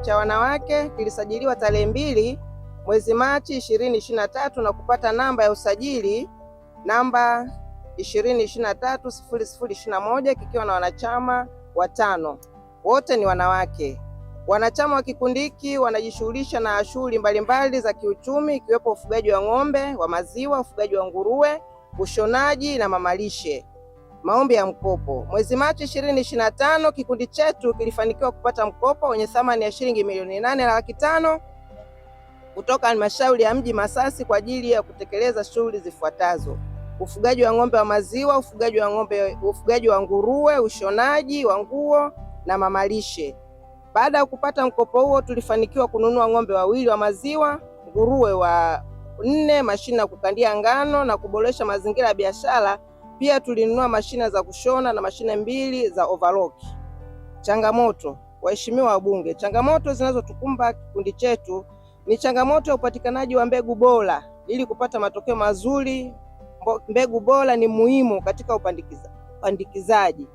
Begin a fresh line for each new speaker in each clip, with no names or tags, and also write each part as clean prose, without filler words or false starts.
cha wanawake kilisajiliwa tarehe 2 mwezi Machi 2023 na kupata namba ya usajili namba 2023-0021 kikiwa na wanachama 5. Wote ni wanawake. Wanachama wa kikundi hiki wanajishughulisha na shughuli mbalimbali za kiuchumi ikiwepo ufugaji wa ng'ombe wa maziwa, ufugaji wa nguruwe, ushonaji na mamalishe. Maombi ya mkopo. Mwezi Machi 2025 kikundi chetu kilifanikiwa kupata mkopo wenye thamani ya shilingi milioni 8,500,000 kutoka halmashauri ya mji Masasi kwa ajili ya kutekeleza shughuli zifuatazo: ufugaji wa ng'ombe wa maziwa, ufugaji wa nguruwe, ushonaji wa nguo na mamalishe. Baada ya kupata mkopo huo, tulifanikiwa kununua ng'ombe 2 wa maziwa, nguruwe 4, mashine ya kukandia ngano na kuboresha mazingira ya biashara. Pia tulinunua mashine za kushona na mashine 2 za overlock. Changamoto. Waheshimiwa wabunge, changamoto zinazotukumba kikundi chetu ni changamoto ya upatikanaji wa mbegu bora. Ili kupata matokeo mazuri, mbegu bora ni muhimu katika upandikizaji.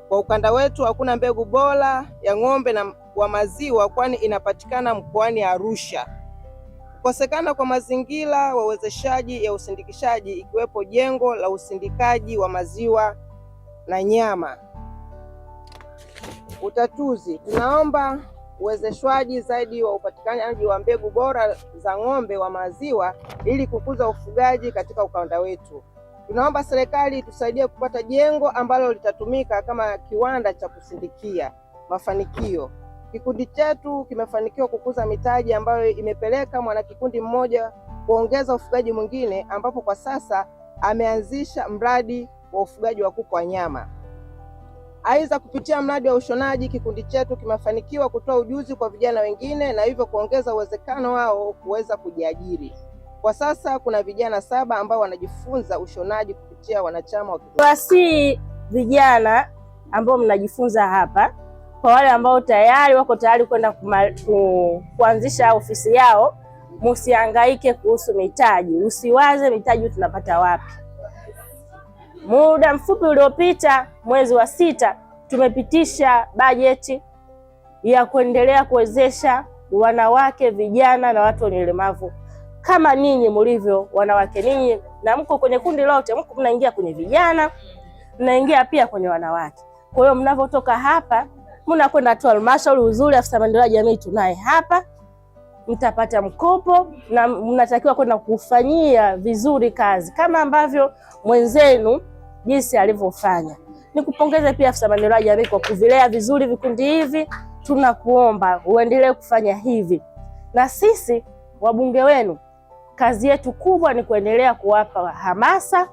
Kwa ukanda wetu hakuna mbegu bora ya ng'ombe na wa maziwa kwani inapatikana mkoani Arusha. Kukosekana kwa mazingira wa uwezeshaji ya usindikishaji ikiwepo jengo la usindikaji wa maziwa na nyama. Utatuzi. Tunaomba uwezeshwaji zaidi wa upatikanaji wa mbegu bora za ng'ombe wa maziwa ili kukuza ufugaji katika ukanda wetu. Tunaomba serikali itusaidie kupata jengo ambalo litatumika kama kiwanda cha kusindikia. Mafanikio. Kikundi chetu kimefanikiwa kukuza mitaji ambayo imepeleka mwanakikundi mmoja kuongeza ufugaji mwingine, ambapo kwa sasa ameanzisha mradi wa ufugaji wa kuku wa nyama. Aidha, kupitia mradi wa ushonaji, kikundi chetu kimefanikiwa kutoa ujuzi kwa vijana wengine na hivyo kuongeza uwezekano wao kuweza kujiajiri. Kwa sasa kuna vijana 7 ambao wanajifunza ushonaji kupitia wanachama wa kikundi.
Wasi vijana ambao mnajifunza hapa, kwa wale ambao tayari wako tayari kwenda kuanzisha ofisi yao, msihangaike kuhusu mitaji. Usiwaze mitaji tunapata wapi. Muda mfupi uliopita, mwezi wa 6, tumepitisha bajeti ya kuendelea kuwezesha wanawake, vijana na watu wenye ulemavu kama ninyi mlivyo wanawake. Ninyi na mko kwenye kundi lote, mko mnaingia kwenye vijana, mnaingia pia kwenye wanawake. Kwa hiyo mnavotoka hapa mnakwenda tu halmashauri. Uzuri afisa maendeleo ya jamii tunaye hapa, mtapata mkopo na mnatakiwa kwenda kufanyia vizuri kazi kama ambavyo mwenzenu jinsi alivyofanya. Nikupongeze pia afisa maendeleo ya jamii kwa kuvilea vizuri vikundi hivi. Tunakuomba uendelee kufanya hivi, na sisi wabunge wenu kazi yetu kubwa ni kuendelea kuwapa hamasa,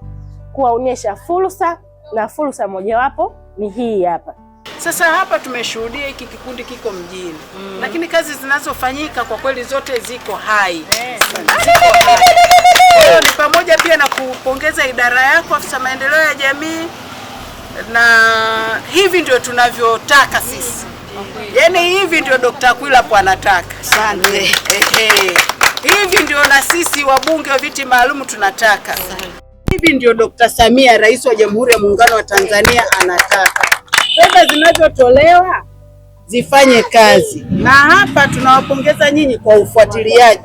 kuwaonyesha fursa, na fursa mojawapo ni hii hapa.
Sasa hapa tumeshuhudia hiki kikundi kiko mjini, lakini kazi zinazofanyika kwa kweli zote ziko hai. Ni pamoja pia na kupongeza idara yako afisa maendeleo ya jamii, na hivi ndio tunavyotaka sisi. Yaani hivi ndio Dr. Akwilapo anataka. Asante. Hivi ndio na sisi wabunge wa viti maalum tunataka. Hivi ndio Dr. Samia, Rais wa Jamhuri ya Muungano wa Tanzania anataka. Fedha zinazotolewa zifanye kazi. Na hapa tunawapongeza nyinyi kwa ufuatiliaji.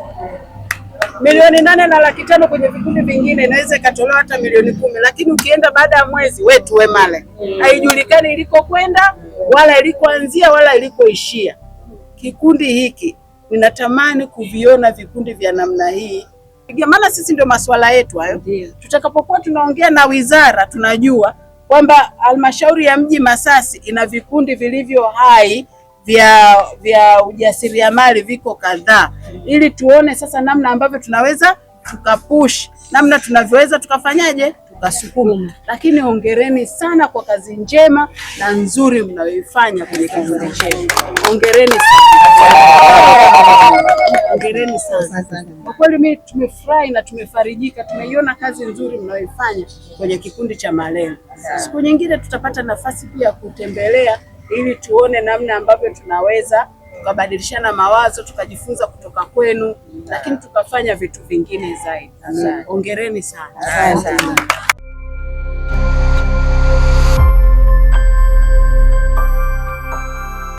Milioni 8,500,000 kwenye vikundi vingine inaweza ikatolewa hata milioni 10, lakini ukienda baada ya mwezi wetu male haijulikani ilikokwenda wala ilikoanzia wala ilikoishia. Kikundi hiki ninatamani kuviona vikundi vya namna hii. Maana sisi ndio masuala yetu hayo. Tutakapokuwa tunaongea na wizara, tunajua kwamba halmashauri ya mji Masasi ina vikundi vilivyo hai vya ujasiriamali viko kadhaa, ili tuone sasa namna ambavyo tunaweza tukapush, namna tunavyoweza tukafanyaje tukasukuma. Lakini hongereni sana kwa kazi njema na nzuri mnayoifanya kwenye kikundi chetu. Hongereni sana. Hongereni sana. Kwa kweli mimi tumefurahi na tumefarijika, tumeiona kazi nzuri mnayoifanya kwenye kikundi cha Malele. Siku nyingine tutapata nafasi pia kutembelea ili tuone namna ambavyo tunaweza tukabadilishana mawazo, tukajifunza kutoka kwenu, lakini tukafanya vitu vingine zaidi. Hongereni sana.